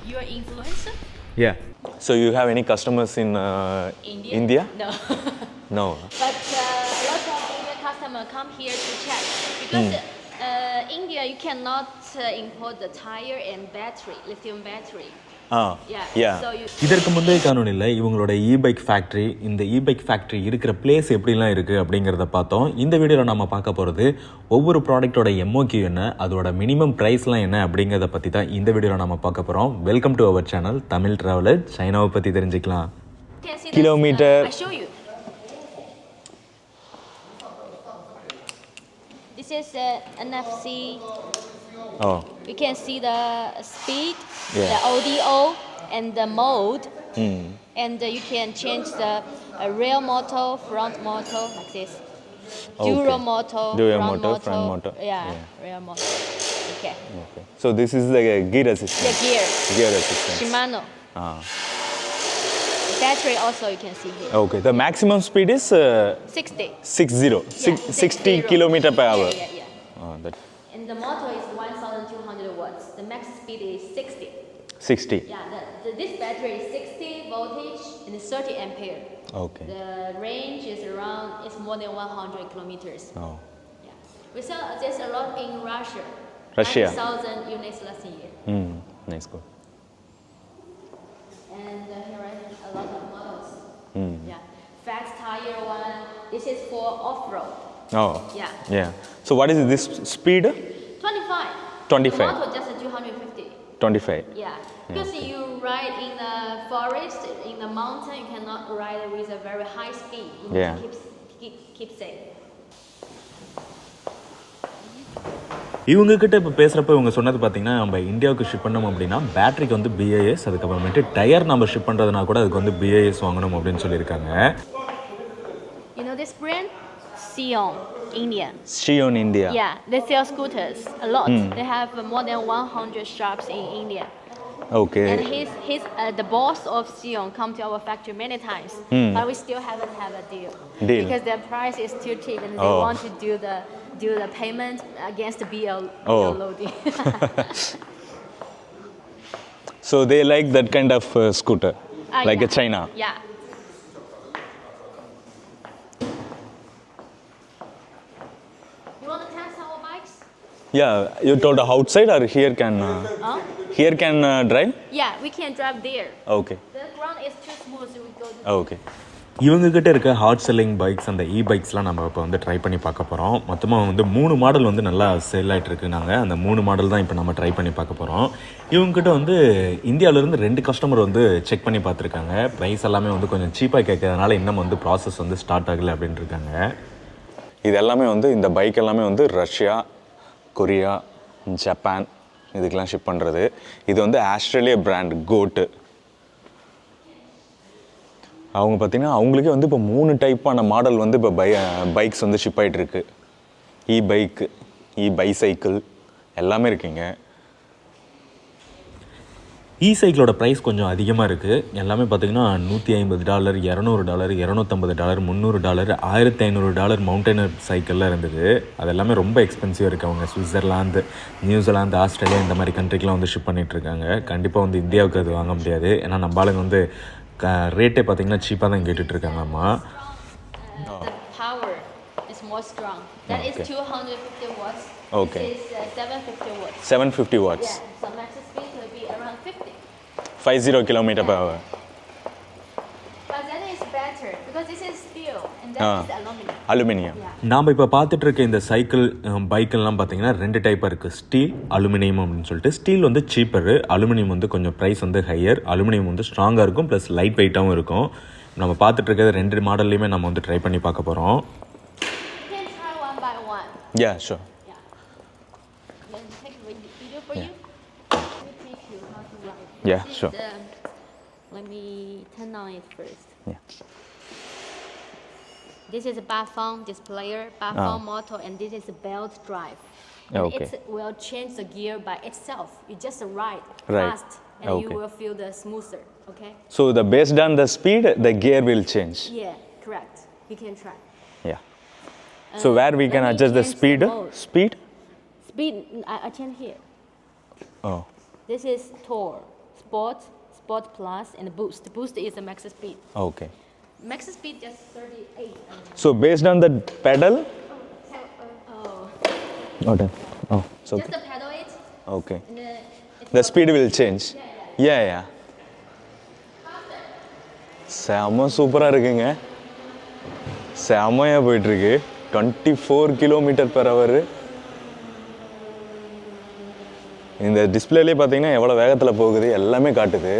You're an influencer? Yeah. So you have any customers in India? No. No. But a lot of Indian customers come here to check because India you cannot import the tire and battery, lithium battery. Yeah. So you இதற்கு முந்தைய காணொளியில் இவங்களோட இபைக் factory, இந்த இபைக் factory இருக்கிற place எப்படிலாம் இருக்குது அப்படிங்கிறத பார்த்தோம். இந்த வீடியோவில் நம்ம பார்க்க போகிறது ஒவ்வொரு ப்ராடக்ட்டோட எம்ஓக்யூ என்ன, அதோட மினிமம் ப்ரைஸ்லாம் என்ன அப்படிங்கிறத பற்றி தான் இந்த வீடியோவில் நம்ம பார்க்க போகிறோம். Welcome to our channel Tamil traveller. சைனாவை பற்றி தெரிஞ்சுக்கலாம். Kilometer. I show you. This is NFC. Oh. You can see the speed, Yeah. the audio, and the mode. And you can change the rear motor, front motor, like this. Dual motor, front motor. Yeah, rear motor. Okay. So this is the gear assistant. The gear. Gear assistant. Shimano. Battery also you can see here. Okay. The maximum speed is 60. 60 kilometer per hour. Yeah. And the motor is 1,200 watts. The max speed is 60. 60. Yeah, this battery is 60 voltage and 30 ampere. Okay. The range is around, it's more than 100 kilometers. Oh. Yeah. We sell this a lot in Russia. Russia. 90,000 units last year. Nice, good. And here I have a lot of models. Yeah. Fast tire one. This is for off-road. Oh. Yeah. So what is this speed? 25. 25. The motor just 250. 25. Yeah. Because you ride in the forest, in the mountain, you cannot ride with a very high speed. You need to keep safe. இவங்ககிட்ட இப்போ பேசுகிறப்ப இவங்க சொன்னது பார்த்தீங்கன்னா, நம்ம இந்தியாவுக்கு ship பண்ணோம் அப்படின்னா பேட்டரிக்கு வந்து BIS, அதுக்கப்புறமேட்டு டயர் நம்ம ஷிப் பண்ணுறதுனா கூட அதுக்கு வந்து BIS வாங்கணும் அப்படின்னு சொல்லியிருக்காங்க. You know this brand? Xion, India. Xion, India. Yeah, they sell scooters a lot. They have more than 100 shops in India. Okay. And he's the boss of Xion come to our factory many times, but we still haven't had a deal. Because their price is too cheap and they want to do the payment against the BL loading. So they like that kind of scooter, like a China. Yeah. You want to test our bikes? Yeah, you told outside or here can drive? Yeah, we can drive there. Okay. The ground is too smooth, so we go to Okay. இவங்ககிட்ட இருக்க hot selling bikes, அந்த பைக்ஸ்லாம் நம்ம இப்போ வந்து try பண்ணி பார்க்க போகிறோம். மொத்தமாக வந்து 3 மாடல் வந்து நல்லா சேல் ஆகிட்டு இருக்கு. நாங்கள் அந்த 3 மாடல் தான் இப்போ நம்ம ட்ரை பண்ணி பார்க்க போகிறோம். இவங்ககிட்ட வந்து இந்தியாவிலேருந்து 2 கஸ்டமர் வந்து செக் பண்ணி பார்த்துருக்காங்க. ப்ரைஸ் எல்லாமே வந்து கொஞ்சம் சீப்பாக கேட்கறதுனால இன்னும் வந்து ப்ராசஸ் வந்து ஸ்டார்ட் ஆகலை அப்படின்ட்டு இருக்காங்க. இது எல்லாமே வந்து இந்த பைக் எல்லாமே வந்து ரஷ்யா, கொரியா, ஜப்பான் இதுக்கெல்லாம் ஷிப் பண்ணுறது. இது வந்து ஆஸ்திரேலியா பிராண்ட் கோட்டு. அவங்க பார்த்திங்கன்னா அவங்களுக்கே வந்து இப்போ 3 டைப்பான மாடல் வந்து இப்போ பைக்ஸ் வந்து ஷிப் ஆகிட்டுருக்கு. பைக்கு, பைசைக்கிள் எல்லாமே இருக்குங்க. சைக்கிளோட ப்ரைஸ் கொஞ்சம் அதிகமாக இருக்குது. எல்லாமே பார்த்திங்கன்னா $150, $200, $250, $300, $1500 மவுண்டனர் சைக்கிளில் இருந்தது. அது எல்லாமே ரொம்ப எக்ஸ்பென்சிவாக இருக்குது. அவங்க சுவிட்சர்லாந்து, நியூசிலாந்து, ஆஸ்திரேலியா இந்த மாதிரி கண்ட்ரிக்கெலாம் வந்து ஷிப் பண்ணிகிட்ருக்காங்க. கண்டிப்பாக வந்து இந்தியாவுக்கு அது வாங்க முடியாது. ஏன்னா நம்ம ஆளுங்க வந்து ரேட்டே பார்த்தீங்கன்னா சீப்பாக தான் கேட்டுட்ருக்காங்கம்மா. The power is more strong. That is 250 watts. Okay. This is 750 watts. 750 watts. Yeah, so max speed will be around 50 kilometer per hour. But that is better because this is steel and that is aluminum. நாம் இப்போ பார்த்துட்டு இருக்க இந்த cycle பைக்கெல்லாம் பார்த்தீங்கன்னா 2 டைப்பாக இருக்குது, steel, aluminium அப்படின்னு சொல்லிட்டு. ஸ்டீல் வந்து சீப்பரு, அலுமினியம் வந்து கொஞ்சம் ப்ரைஸ் வந்து ஹையர். அலுமினியம் வந்து ஸ்ட்ராங்காக இருக்கும், ப்ளஸ் லைட் வெயிட்டாகவும் இருக்கும். நம்ம பார்த்துட்டு இருக்கிறது 2 மாடல்லையுமே நம்ம வந்து ட்ரை பண்ணி பார்க்க போகிறோம். You can try one by one. Yeah, sure. Yeah. Let me take a video for you. Let me teach you how to ride. Yeah, sure. Let me turn on it first. Yeah. This is a Bafang displayer, Bafang motor, and this is a belt drive. And it will change the gear by itself. You just ride fast, and you will feel the smoother. Okay. So based on the speed, the gear will change. Yeah, correct. You can try. Yeah. So where we can adjust the speed? Speed, I change here. Oh. This is tour. Sport Plus, and Boost. Boost is the max speed. Okay. Max speed just 38. So based on the pedal? Oh. Okay. Oh, it's Just okay. the pedal it. Okay. And The speed will change. Yeah. செம்ம சூப்பராக இருக்குங்க, செம்மையாக போயிட்டுருக்கு. 24 km/h. இந்த டிஸ்பிளேலே பார்த்தீங்கன்னா எவ்வளோ வேகத்தில் போகுது எல்லாமே காட்டுது.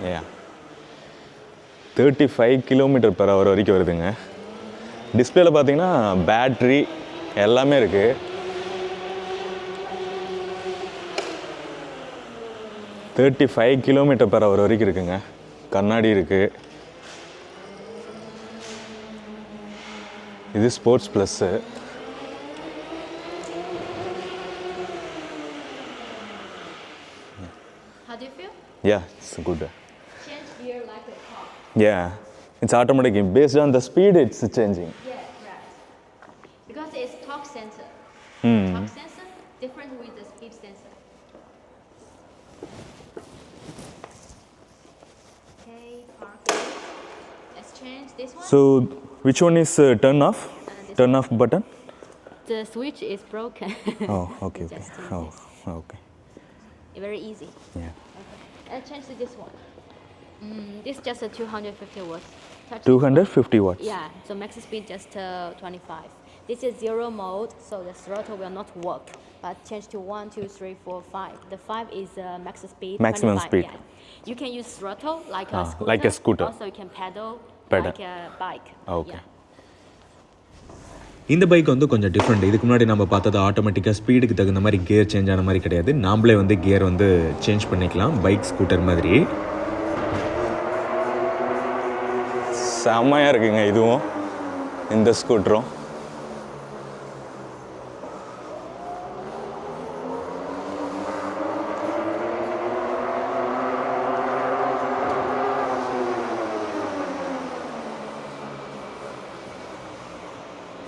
Yeah. 35 km/h வரைக்கும் வருதுங்க. டிஸ்பிளேல பார்த்தீங்கன்னா பேட்ரி எல்லாமே இருக்குது. 35 km/h வரைக்கும் இருக்குங்க. கண்ணாடி இருக்குது. இது sports plus. how do you feel? Yeah, it's good. Change gear like a car. Yeah, it's automatic. Based on the speed, it's changing. Yeah, right. Because it's torque sensor. Torque sensor different with the speed sensor. Okay, parking. Let's change this one. So, which one is turn off? Turn off button? The switch is broken. Oh, okay. Just change Oh, this. okay. Very easy. Yeah. Okay. Let's change to this one. This is just a 250 watts. Touch 250 watts. Yeah, so max speed just 25. This is zero mode, so the throttle will not work. But change to 1, 2, 3, 4, 5. The 5 is max speed. Maximum 25, speed. Yeah. You can use throttle like a scooter. like a scooter. Also, you can pedal. Like a bike. Okay. Yeah. இந்த bike வந்து கொஞ்சம் different. இதுக்கு முன்னாடி நம்ம பார்த்தது ஆட்டோமேட்டிக்காக ஸ்பீடுக்கு தகுந்த மாதிரி கியர் சேஞ்ச் ஆன மாதிரி கிடையாது. நாமளே வந்து கியர் வந்து சேஞ்ச் பண்ணிக்கலாம், பைக் ஸ்கூட்டர் மாதிரி. செம்மையாக இருக்குங்க இதுவும், இந்த ஸ்கூட்டரும்.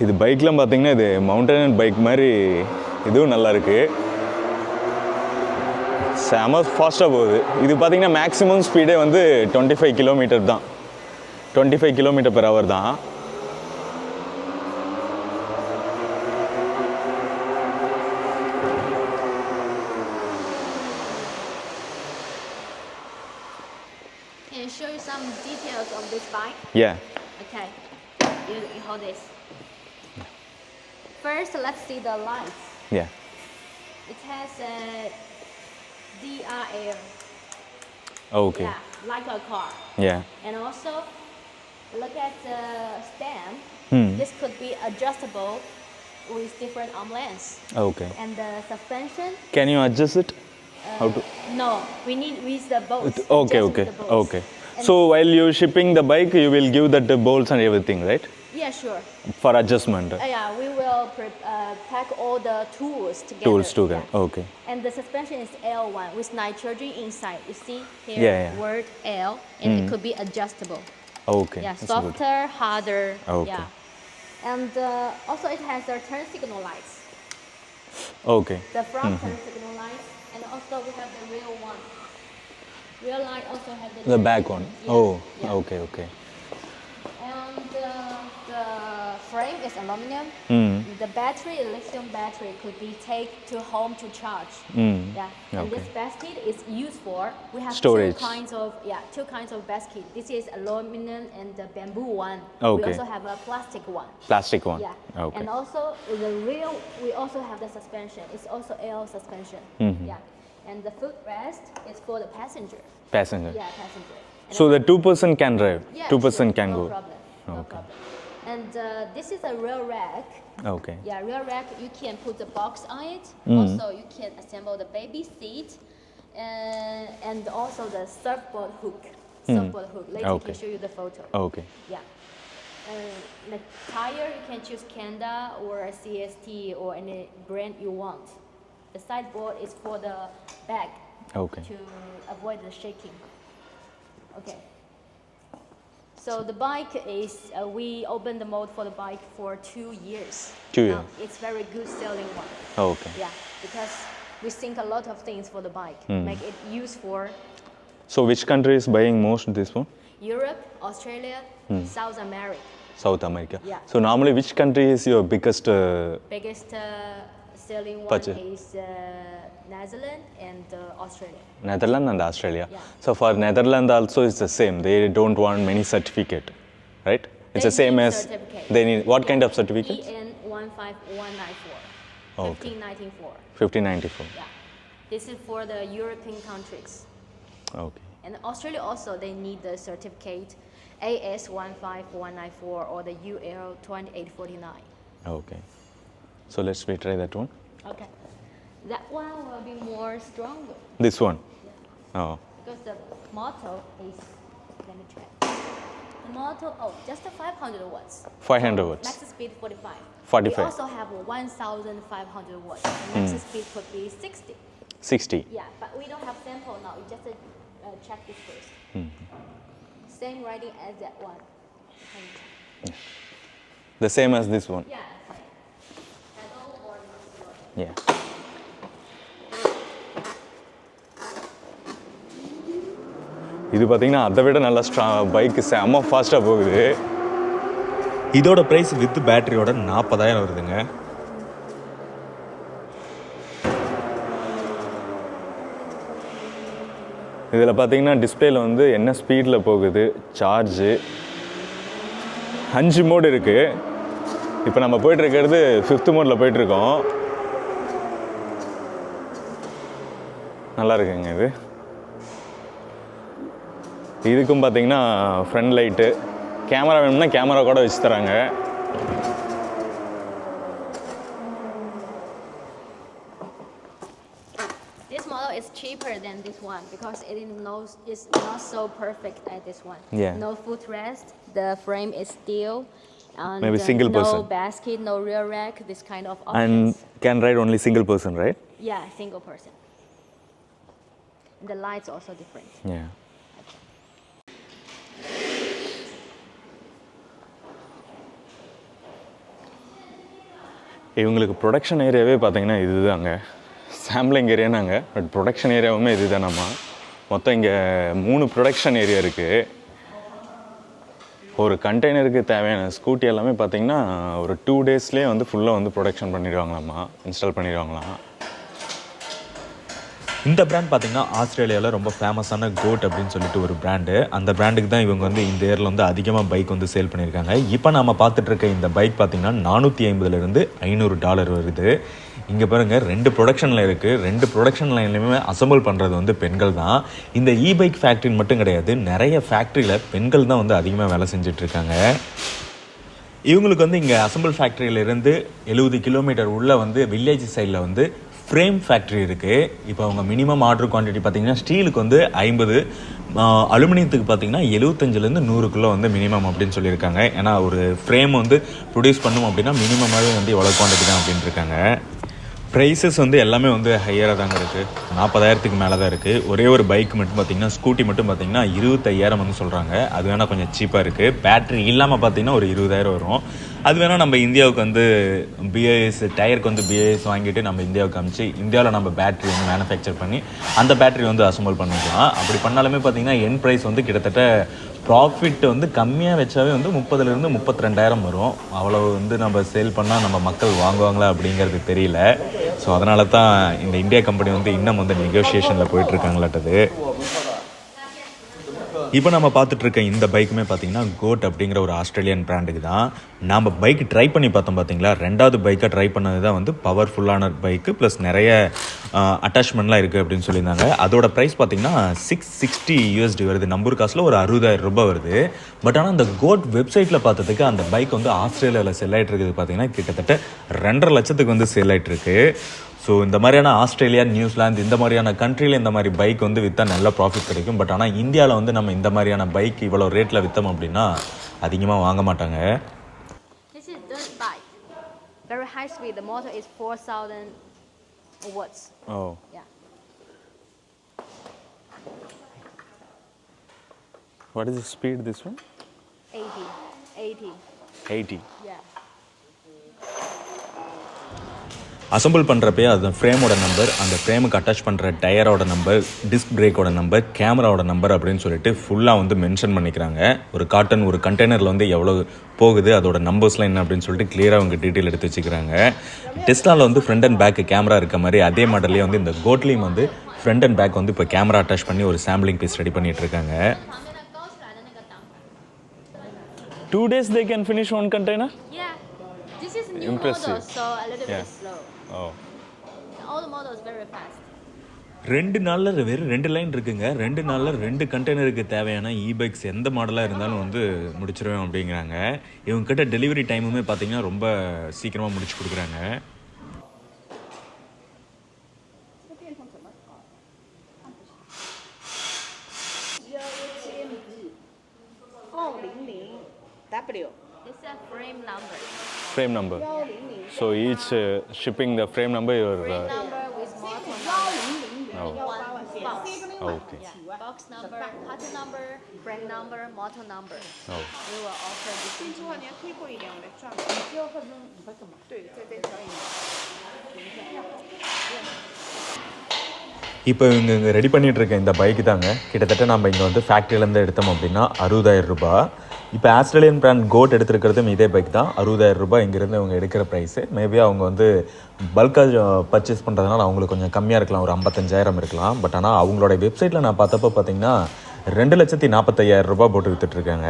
இது பைக்லாம் பார்த்தீங்கன்னா இது மவுண்டன் பைக் மாதிரி இதுவும் நல்லா இருக்குது. செம ஃபாஸ்ட்டாக போகுது. இது பார்த்தீங்கன்னா மேக்ஸிமம் ஸ்பீடே வந்து 25 km தான். 25 km/h தான். Can I show you some details of this bike? Yeah. Okay. You hold this. First, let's see the lights. Yeah. It has a DRL. Okay. Yeah, like a car. Yeah. And also, look at the stand. This could be adjustable with different arm lengths. Okay. And the suspension. Can you adjust it? How to? No, we need with the bolts. Okay, adjust okay, with the bolts. okay. And So while you shipping the bike, you will give that the bolts and everything, right? yeah, sure. For adjustment. Yeah, we will pack all the tools together. Tools together. Yeah. Okay. And the suspension is L1 with nitrogen inside. You see here, Yeah. word L, and it could be adjustable. Okay. Yeah, That's good. softer, harder. Okay. Yeah. And also it has the turn signal lights. Okay. The front turn signal lights, and also we have the rear one. Rear light also have the The turn back signal. one. Yeah. Oh. Yeah. Okay. Okay. And the frame is aluminum. The battery, lithium battery, could be take to home to charge. Yeah. And this Okay. basket is used for. We have Storage. two kinds of basket. This is aluminum and the bamboo one. Okay. We also have a plastic one. Plastic one. Yeah. Okay. And also the rear, we also have the suspension. It's also L suspension. Yeah. And the footrest is for the passenger. Passenger. Yeah, passenger. And So the 2-person can drive. yeah, 2-person sure, can no go. Problem. No Okay. problem. And this is a rear rack. Okay. Yeah, rear rack. You can put the box on it. Also, you can assemble the baby seat, and also the surfboard hook. Surfboard hook. Later, I Okay. can show you the photo. Okay. Yeah. The tire, you can choose Kenda or a CST or any brand you want. The sideboard is for the bag Okay. to avoid the shaking. Okay. So the bike is, we opened the mode for the bike for 2 years. 2 Now, years. it's very good selling one. Oh, okay. Yeah, because we think a lot of things for the bike, make it used for So which country is buying most this one? Europe, Australia, South America. South America. Yeah. So normally which country is your biggest Biggest selling one Purchase. is Netherlands and Australia. Netherlands and Australia. Yeah. So for Netherlands also it's the same. They don't want many certificate, right? It's They the same need as certificate. they need what kind of certificate? EN 15194. Oh, okay. 1594. 1594. Yeah. This is for the European countries. Okay. And Australia also, they need the certificate AS 15194 or the UL 2849. Okay. So let's we try that one. Okay. That one will be more stronger. This one. Oh. Because the motor is, let me check. The motor, just a 500 watts. 500 watts. Max speed 45. 45. We also have 1,500 watts. Max speed could be 60. 60. Yeah, but we don't have sample now. We just check this first. Same writing as that one. The same as this one. Yeah. Pedal or this one. Yeah. இது பார்த்தீங்கன்னா அதை விட நல்லா bike செம்ம ஃபாஸ்ட்டாக போகுது. இதோட price with பேட்டரியோட 40,000 வருதுங்க. இதில் பார்த்தீங்கன்னா டிஸ்பிளேல வந்து என்ன ஸ்பீடில் போகுது, சார்ஜு, 5 மோடு இருக்குது. இப்போ நம்ம போயிட்டுருக்கிறது 5th மோடில் போயிட்டுருக்கோம். நல்லா இருக்குங்க இது. இதுக்கும் பார்த்தீங்கன்னா ஃப்ரண்ட் லைட்டு, கேமரா வேணும்னா கேமரா கூட வச்சு தராங்க. This model is cheaper than this one because it's not so perfect as this one. Yeah. No footrest, the frame is steel, and Maybe single no person. basket, no rear rack, this kind of And options. can ride only single person, right? Yeah, single person. The lights also different. Yeah. இவங்களுக்கு production ஏரியாவே பார்த்தீங்கன்னா இதுதாங்க. Sampling ஏரியானாங்க, but production ஏரியாவுமே இது தானம்மா. மொத்தம் இங்கே 3 production area இருக்குது. ஒரு கண்டெய்னருக்கு தேவையான ஸ்கூட்டி எல்லாமே பார்த்தீங்கன்னா ஒரு 2 டேஸ்லேயே வந்து ஃபுல்லாக வந்து ப்ரொடக்ஷன் பண்ணிடுவாங்களாம்மா, இன்ஸ்டால் பண்ணிடுவாங்களாம். இந்த பிராண்ட் பார்த்தீங்கன்னா ஆஸ்திரேலியாவில் ரொம்ப ஃபேமஸான கோட் அப்படின்னு சொல்லிட்டு ஒரு பிராண்டு. அந்த பிராண்டுக்கு தான் இவங்க வந்து இந்த இயரில் வந்து அதிகமாக பைக் வந்து சேல் பண்ணியிருக்காங்க. இப்போ நம்ம பார்த்துட்டு இருக்க இந்த பைக் பார்த்தீங்கன்னா $450 $500 வருது. இங்கே பாருங்கள் 2 ப்ரொடக்ஷனில் இருக்குது. 2 ப்ரொடக்ஷன் லைன்லையுமே அசம்பிள் பண்ணுறது வந்து பெண்கள் தான். இந்த இபைக் ஃபேக்ட்ரின்னு மட்டும் கிடையாது, நிறைய ஃபேக்ட்ரியில் பெண்கள் தான் வந்து அதிகமாக வேலை செஞ்சிட்ருக்காங்க. இவங்களுக்கு வந்து இங்கே அசம்பிள் ஃபேக்ட்ரியிலேருந்து 70 கிலோமீட்டர் உள்ள வந்து வில்லேஜ் சைடில் வந்து ஃப்ரேம் ஃபேக்ட்ரி இருக்குது. இப்போ அவங்க மினிமம் ஆர்டர் குவான்டிட்டி பார்த்திங்கன்னா ஸ்டீலுக்கு வந்து 50, அலுமினியத்துக்கு பார்த்திங்கன்னா 75லேருந்து 100 வந்து மினிமம் அப்படின்னு சொல்லியிருக்காங்க. ஏன்னா ஒரு ஃப்ரேம் வந்து ப்ரொடியூஸ் பண்ணும் அப்படின்னா மினிமமாகவே வந்து எவ்வளோ குவான்டிட்டி தான் அப்படின்ட்டு இருக்காங்க. ப்ரைஸஸ் வந்து எல்லாமே வந்து ஹையராக தாங்க இருக்குது. 40,000க்கு மேலே தான் இருக்குது. ஒரே ஒரு பைக் மட்டும் பார்த்திங்கன்னா ஸ்கூட்டி மட்டும் பார்த்திங்கன்னா 25,000 வந்து சொல்கிறாங்க. அது வேணால் கொஞ்சம் சீப்பாக இருக்குது. பேட்ரி இல்லாமல் பார்த்திங்கன்னா ஒரு 20,000 வரும். அது வேணால் நம்ம இந்தியாவுக்கு வந்து BIS டயருக்கு வந்து BIS வாங்கிட்டு நம்ம இந்தியாவுக்கு அனுப்பிச்சு இந்தியாவில் நம்ம பேட்ரி வந்து மேனுஃபேக்சர் பண்ணி அந்த பேட்ரி வந்து அசம்பிள் பண்ணிக்கலாம். அப்படி பண்ணாலுமே பார்த்திங்கன்னா என் ப்ரைஸ் வந்து கிட்டத்தட்ட ப்ராஃபிட் வந்து கம்மியாக வச்சாவே வந்து 30,000 32,000 வரும். அவ்வளோ வந்து நம்ம சேல் பண்ணால் நம்ம மக்கள் வாங்குவாங்களா அப்படிங்கிறது தெரியல. ஸோ அதனால தான் இந்த இந்தியா கம்பெனி வந்து இன்னும் வந்து நெகோஷியேஷனில் போயிட்டுருக்காங்களாட்டது. இப்போ நம்ம பார்த்துட்ருக்க இந்த பைக்குமே பார்த்திங்கன்னா கோட் அப்படிங்கிற ஒரு ஆஸ்திரேலியன் பிராண்டுக்கு தான். நாம் பைக் ட்ரை பண்ணி பார்த்தோம் பார்த்தீங்களா, 2வது பைக்காக ட்ரை பண்ணது தான் வந்து பவர்ஃபுல்லான பைக்கு ப்ளஸ் நிறைய அட்டாச்மெண்ட்லாம் இருக்குது அப்படின்னு சொல்லியிருந்தாங்க. அதோட ப்ரைஸ் பார்த்திங்கன்னா $660 வருது. நம்பர் காசில் ஒரு 60,000 ரூபாய் வருது. பட் ஆனால் அந்த கோட் வெப்சைட்டில் பார்த்ததுக்கு அந்த பைக் வந்து ஆஸ்திரேலியாவில் செல் ஆகிட்டு இருக்குது பார்த்திங்கன்னா கிட்டத்தட்ட 2.5 லட்சத்துக்கு வந்து சேல் ஆகிட்டுருக்கு. ஸோ இந்த மாதிரியான ஆஸ்திரேலியா, நியூசிலாந்து இந்த மாதிரியான கண்ட்ரியில் இந்த மாதிரி பைக் வந்து விற்றா நல்ல ப்ராஃபிட் கிடைக்கும். பட் ஆனால் இந்தியாவில் வந்து நம்ம இந்த மாதிரியான பைக் இவ்வளோ ரேட்டில் விற்றோம் அப்படின்னா அதிகமாக வாங்க மாட்டாங்க. This is dirt bike. Very high speed. The motor is 4,000 watts. Oh. Yeah. What is the speed this one? 80. 80. Yeah. Assemble பண்ணுறப்பே அது ஃப்ரேமோட நம்பர், அந்த ஃப்ரேமுக்கு அட்டாச் பண்ணுற டயரோட நம்பர், டிஸ்க் பிரேக்கோட நம்பர், கேமராவோட நம்பர் அப்படின்னு சொல்லிட்டு ஃபுல்லாக வந்து மென்ஷன் பண்ணிக்கிறாங்க. ஒரு காட்டன் ஒரு கண்டெய்னரில் வந்து எவ்வளோ போகுது, அதோட நம்பர்ஸ்லாம் என்ன அப்படின்னு சொல்லிட்டு கிளியராக அவங்க டீட்டெயில் எடுத்து வச்சுக்கிறாங்க. டெஸ்லாவில் வந்து ஃப்ரண்ட் அண்ட் பேக்கு கேமரா இருக்க மாதிரி அதே மாடல்லே வந்து இந்த கோட்லேயும் வந்து ஃப்ரண்ட் அண்ட் பேக் வந்து இப்போ கேமரா அட்டாச் பண்ணி ஒரு சாம்பிளிங் பீஸ் ரெடி பண்ணிட்டு இருக்காங்க. 2 days they can finish one container? Yeah. This is new Impressive. model, so a little bit slow. Oh. All the models very fast. 2 நாளில் வெறும் 2 line இருக்குங்க. 2 நாளில் 2 கண்டெய்னருக்கு தேவையான இபைக்ஸ் எந்த மாடலாக இருந்தாலும் வந்து முடிச்சிருவேன் அப்படிங்கிறாங்க. இவங்ககிட்ட டெலிவரி டைமுமே பார்த்தீங்கன்னா ரொம்ப சீக்கிரமாக முடிச்சு கொடுக்குறாங்க. This is a frame number. Frame number. So each shipping the frame number your Frame number with model number. Oh. One box. Okay. Yeah. Box number, cutter number, frame number, model number. Oh. We will offer this. 进之后你要推过一点，我来转。你只要换成500个嘛？对，再调一点。 இப்போ இங்கே ready பண்ணிகிட்டு இருக்க இந்த bike தாங்க கிட்டத்தட்ட நம்ம இங்கே வந்து ஃபேக்ட்ரியிலேருந்து எடுத்தோம் அப்படின்னா 60,000 ரூபாய். இப்போ ஆஸ்திரேலியன் பிராண்ட் கோட் எடுத்துருக்கிறதும் இதே பைக் தான். 60,000 ரூபாய் இங்கேருந்து அவங்க எடுக்கிற ப்ரைஸு. மேபி அவங்க வந்து பல்காக பர்ச்சேஸ் பண்ணுறதுனால அவங்களுக்கு கொஞ்சம் கம்மியாக இருக்கலாம், ஒரு 55,000 இருக்கலாம். பட் ஆனால் அவங்களோட வெப்சைட்டில் நான் பார்த்தப்போ பார்த்தீங்கன்னா 2,45,000 ரூபாய் போட்டு விற்றுட்ருக்காங்க.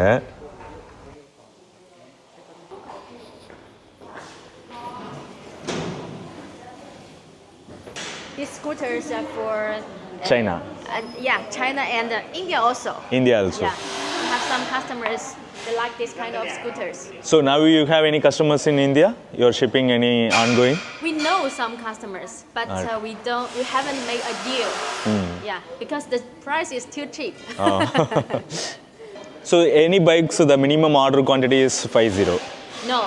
These scooters are for China. Yeah, China and India also. India also. Yeah, we have some customers. They like this kind of scooters. So now you have any customers in India? You're shipping any ongoing? We know some customers, but we haven't made a deal. Yeah, because the price is too cheap. Oh. So any bikes, the minimum order quantity is 50. No.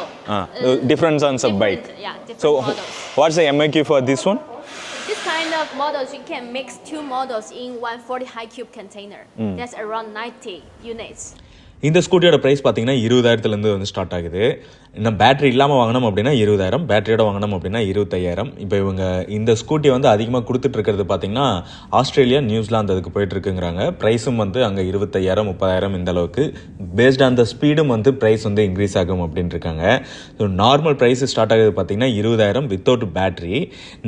Difference on sub bike. Yeah, different So models. what's the MAQ for this one? This kind of models, you can mix 2 models in one 40 high cube container. That's around 90 units. இந்த ஸ்கூட்டியோட price பார்த்தீங்கன்னா 20,000லேருந்து வந்து start ஆகுது. இன்னும் battery இல்லாமல் வாங்கினோம் அப்படின்னா 20,000, பேட்டரியோட வாங்கினோம் அப்படின்னா 25,000. இப்போ இவங்க இந்த ஸ்கூட்டி வந்து அதிகமாக கொடுத்துட்ருக்கிறது பார்த்தீங்கன்னா ஆஸ்திரேலியா, நியூசிலாந்து அதுக்கு போயிட்டுருக்குங்கிறாங்க. ப்ரைஸும் வந்து அங்கே 25,000, 30,000 இந்த அளவுக்கு. பேஸ்ட் ஆன் த ஸ்பீடும் வந்து ப்ரைஸ் வந்து இன்க்ரீஸ் ஆகும் அப்படின்ட்டு இருக்காங்க. ஸோ நார்மல் ப்ரைஸ் ஸ்டார்ட் ஆகுது பார்த்தீங்கன்னா 20,000 வித்தவுட் பேட்டரி.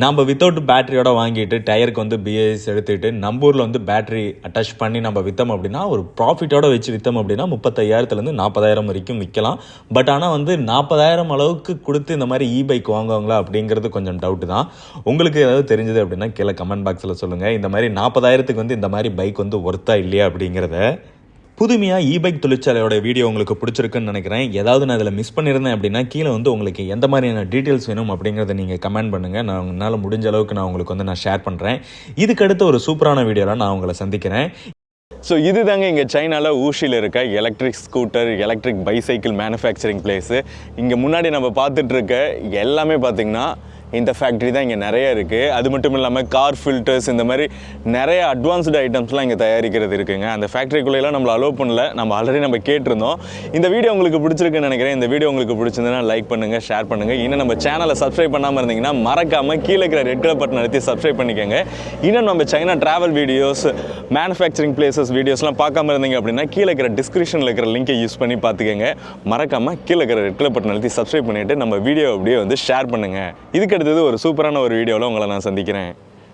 நம்ம வித்தவுட் பேட்டரியோட வாங்கிட்டு டயருக்கு வந்து BIS எடுத்துகிட்டு நம்ம ஊரில் வந்து பேட்டரி அட்டாச் பண்ணி நம்ம விற்றோம் அப்படின்னா ஒரு ப்ராஃபிட்டோட வச்சு விற்றோம் அப்படின்னா 35,000லேருந்து 40,000 வரைக்கும் விற்கலாம். பட் ஆனால் வந்து 40,000 அளவுக்கு கொடுத்து இந்த மாதிரி பைக் வாங்குவாங்களா அப்படிங்கிறது கொஞ்சம் டவுட்டு தான். உங்களுக்கு ஏதாவது தெரிஞ்சது அப்படின்னா கீழே கமெண்ட் பாக்ஸில் சொல்லுங்கள். இந்த மாதிரி 40,000க்கு வந்து இந்த மாதிரி பைக் வந்து ஒர்த்தா இல்லையா அப்படிங்கிறத. புதுமையாக பைக் தொழிற்சாலையோட வீடியோ உங்களுக்கு பிடிச்சிருக்குன்னு நினைக்கிறேன். ஏதாவது நான் இதில் மிஸ் பண்ணியிருந்தேன் அப்படின்னா கீழே வந்து உங்களுக்கு எந்த மாதிரியான டீட்டெயில்ஸ் வேணும் அப்படிங்கிறத நீங்கள் கமெண்ட் பண்ணுங்கள். நான் என்னால் முடிஞ்ச அளவுக்கு நான் உங்களுக்கு வந்து நான் ஷேர் பண்ணுறேன். இதுக்கடுத்து ஒரு சூப்பரான வீடியோவில் நான் உங்களை சந்திக்கிறேன். ஸோ இது தாங்க இங்கே சைனாவில் ஊஷியில் இருக்க electric scooter, electric bicycle manufacturing place. இங்கே முன்னாடி நம்ம பார்த்துட்ருக்க எல்லாமே பார்த்திங்கன்னா இந்த ஃபேக்ட்ரி தான் இங்கே நிறைய இருக்குது. அது மட்டும் இல்லாமல் கார் ஃபில்டர்ஸ், இந்த மாதிரி நிறைய அட்வான்ஸ்டு ஐட்டம்ஸ்லாம் இங்கே தயாரிக்கிறது இருக்குங்க. அந்த ஃபேக்ட்ரிக்குள்ளேலாம் நம்மளை அலோவ் பண்ணல, நம்ம ஆல்ரெடி நம்ம கேட்டிருந்தோம். இந்த வீடியோ உங்களுக்கு பிடிச்சிருக்குன்னு நினைக்கிறேன். இந்த வீடியோ உங்களுக்கு பிடிச்சிருந்ததுன்னா லைக் பண்ணுங்கள், ஷேர் பண்ணுங்கள். இன்னும் நம்ம சேனலை சப்ஸ்கிரைப் பண்ணாமல் இருந்தீங்கன்னா மறக்காமல் கீழே இருக்கிற ரெட் கலர் பட்டன் அழுத்தி சப்ஸ்கிரைப் பண்ணிக்கோங்க. இன்னும் நம்ம China travel videos, manufacturing places வீடியோஸ்லாம் பார்க்காம இருந்தீங்க அப்படின்னா கீழே இருக்கிற டிஸ்கிரிப்ஷனில் இருக்கிற லிங்கை யூஸ் பண்ணி பார்த்துக்கோங்க. மறக்காமல் கீழே இருக்கிற ரெட் கலர் பட்டன் அழுத்தி சப்ஸ்கிரைப் பண்ணிவிட்டு நம்ம வீடியோ அப்படியே வந்து ஷேர் பண்ணுங்கள். இதுக்கு அடுத்தது ஒரு சூப்பரான ஒரு வீடியோவில் உங்களை நான் சந்திக்கிறேன்.